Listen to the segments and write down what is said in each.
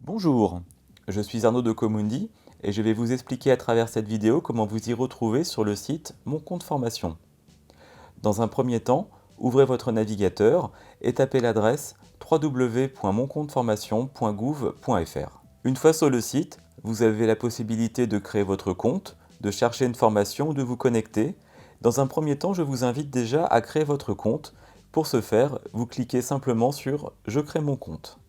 Bonjour, je suis Arnaud de Comundi et je vais vous expliquer à travers cette vidéo comment vous y retrouver sur le site Mon compte formation. Dans un premier temps, ouvrez votre navigateur et tapez l'adresse www.moncompteformation.gouv.fr. Une fois sur le site, vous avez la possibilité de créer votre compte, de chercher une formation ou de vous connecter. Dans un premier temps, je vous invite déjà à créer votre compte. Pour ce faire, vous cliquez simplement sur « Je crée mon compte ».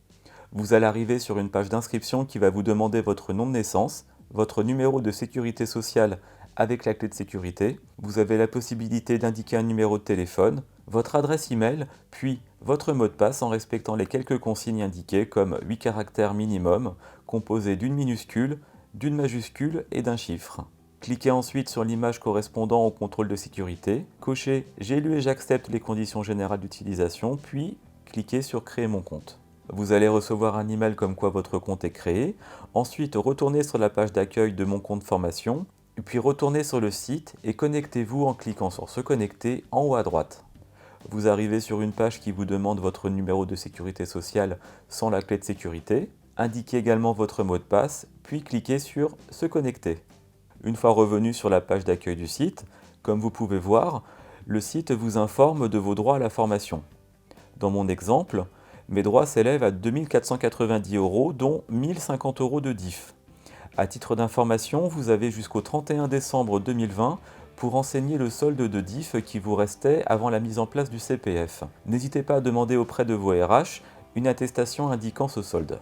Vous allez arriver sur une page d'inscription qui va vous demander votre nom de naissance, votre numéro de sécurité sociale avec la clé de sécurité. Vous avez la possibilité d'indiquer un numéro de téléphone, votre adresse email, puis votre mot de passe en respectant les quelques consignes indiquées comme 8 caractères minimum, composés d'une minuscule, d'une majuscule et d'un chiffre. Cliquez ensuite sur l'image correspondant au contrôle de sécurité, cochez « J'ai lu et j'accepte les conditions générales d'utilisation », puis cliquez sur « Créer mon compte ». Vous allez recevoir un email comme quoi votre compte est créé. Ensuite, retournez sur la page d'accueil de Mon compte formation, puis retournez sur le site et connectez-vous en cliquant sur Se connecter en haut à droite. Vous arrivez sur une page qui vous demande votre numéro de sécurité sociale sans la clé de sécurité. Indiquez également votre mot de passe, puis cliquez sur Se connecter. Une fois revenu sur la page d'accueil du site, comme vous pouvez voir, le site vous informe de vos droits à la formation. Dans mon exemple, mes droits s'élèvent à 2 490 €, dont 1 050 € de DIF. À titre d'information, vous avez jusqu'au 31 décembre 2020 pour renseigner le solde de DIF qui vous restait avant la mise en place du CPF. N'hésitez pas à demander auprès de vos RH une attestation indiquant ce solde.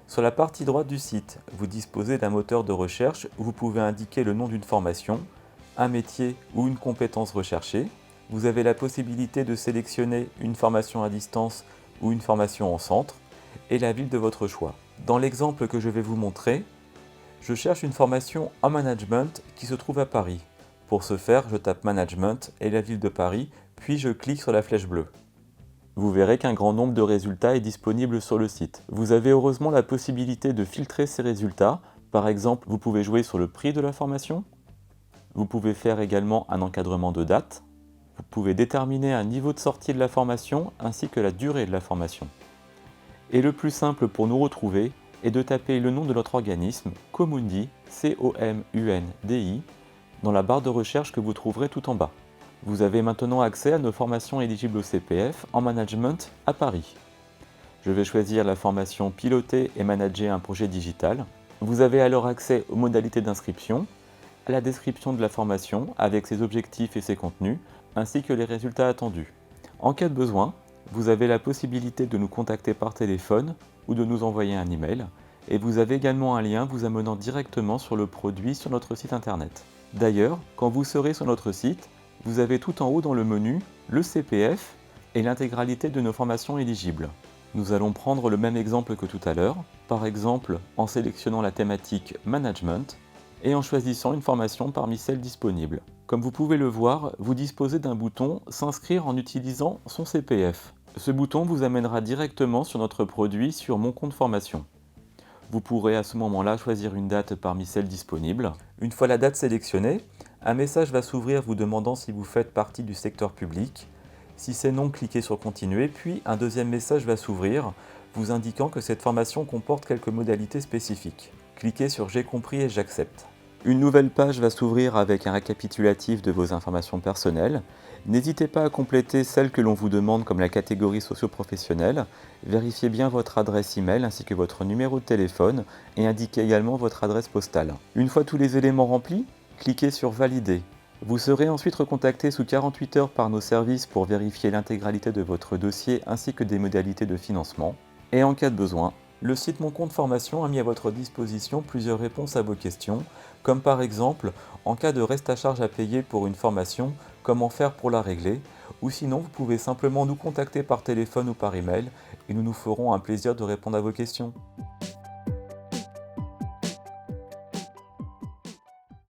Sur la partie droite du site, vous disposez d'un moteur de recherche où vous pouvez indiquer le nom d'une formation, un métier ou une compétence recherchée. Vous avez la possibilité de sélectionner une formation à distance ou une formation en centre, et la ville de votre choix. Dans l'exemple que je vais vous montrer, je cherche une formation en management qui se trouve à Paris. Pour ce faire, je tape management et la ville de Paris, puis je clique sur la flèche bleue. Vous verrez qu'un grand nombre de résultats est disponible sur le site. Vous avez heureusement la possibilité de filtrer ces résultats. Par exemple, vous pouvez jouer sur le prix de la formation. Vous pouvez faire également un encadrement de date. Vous pouvez déterminer un niveau de sortie de la formation ainsi que la durée de la formation. Et le plus simple pour nous retrouver est de taper le nom de notre organisme, Comundi, C-O-M-U-N-D-I, dans la barre de recherche que vous trouverez tout en bas. Vous avez maintenant accès à nos formations éligibles au CPF en management à Paris. Je vais choisir la formation Piloter et manager un projet digital. Vous avez alors accès aux modalités d'inscription, à la description de la formation avec ses objectifs et ses contenus, ainsi que les résultats attendus. En cas de besoin, vous avez la possibilité de nous contacter par téléphone ou de nous envoyer un email, et vous avez également un lien vous amenant directement sur le produit sur notre site internet. D'ailleurs, quand vous serez sur notre site, vous avez tout en haut dans le menu le CPF et l'intégralité de nos formations éligibles. Nous allons prendre le même exemple que tout à l'heure, par exemple en sélectionnant la thématique Management et en choisissant une formation parmi celles disponibles. Comme vous pouvez le voir, vous disposez d'un bouton « S'inscrire en utilisant son CPF ». Ce bouton vous amènera directement sur notre produit sur Mon compte formation. Vous pourrez à ce moment-là choisir une date parmi celles disponibles. Une fois la date sélectionnée, un message va s'ouvrir vous demandant si vous faites partie du secteur public. Si c'est non, cliquez sur « Continuer », puis un deuxième message va s'ouvrir vous indiquant que cette formation comporte quelques modalités spécifiques. Cliquez sur « J'ai compris et j'accepte ». Une nouvelle page va s'ouvrir avec un récapitulatif de vos informations personnelles. N'hésitez pas à compléter celles que l'on vous demande comme la catégorie socio-professionnelle. Vérifiez bien votre adresse email ainsi que votre numéro de téléphone et indiquez également votre adresse postale. Une fois tous les éléments remplis, cliquez sur Valider. Vous serez ensuite recontacté sous 48 heures par nos services pour vérifier l'intégralité de votre dossier ainsi que des modalités de financement. Et en cas de besoin, le site Mon compte formation a mis à votre disposition plusieurs réponses à vos questions, comme par exemple, en cas de reste à charge à payer pour une formation, comment faire pour la régler, ou sinon vous pouvez simplement nous contacter par téléphone ou par email et nous nous ferons un plaisir de répondre à vos questions.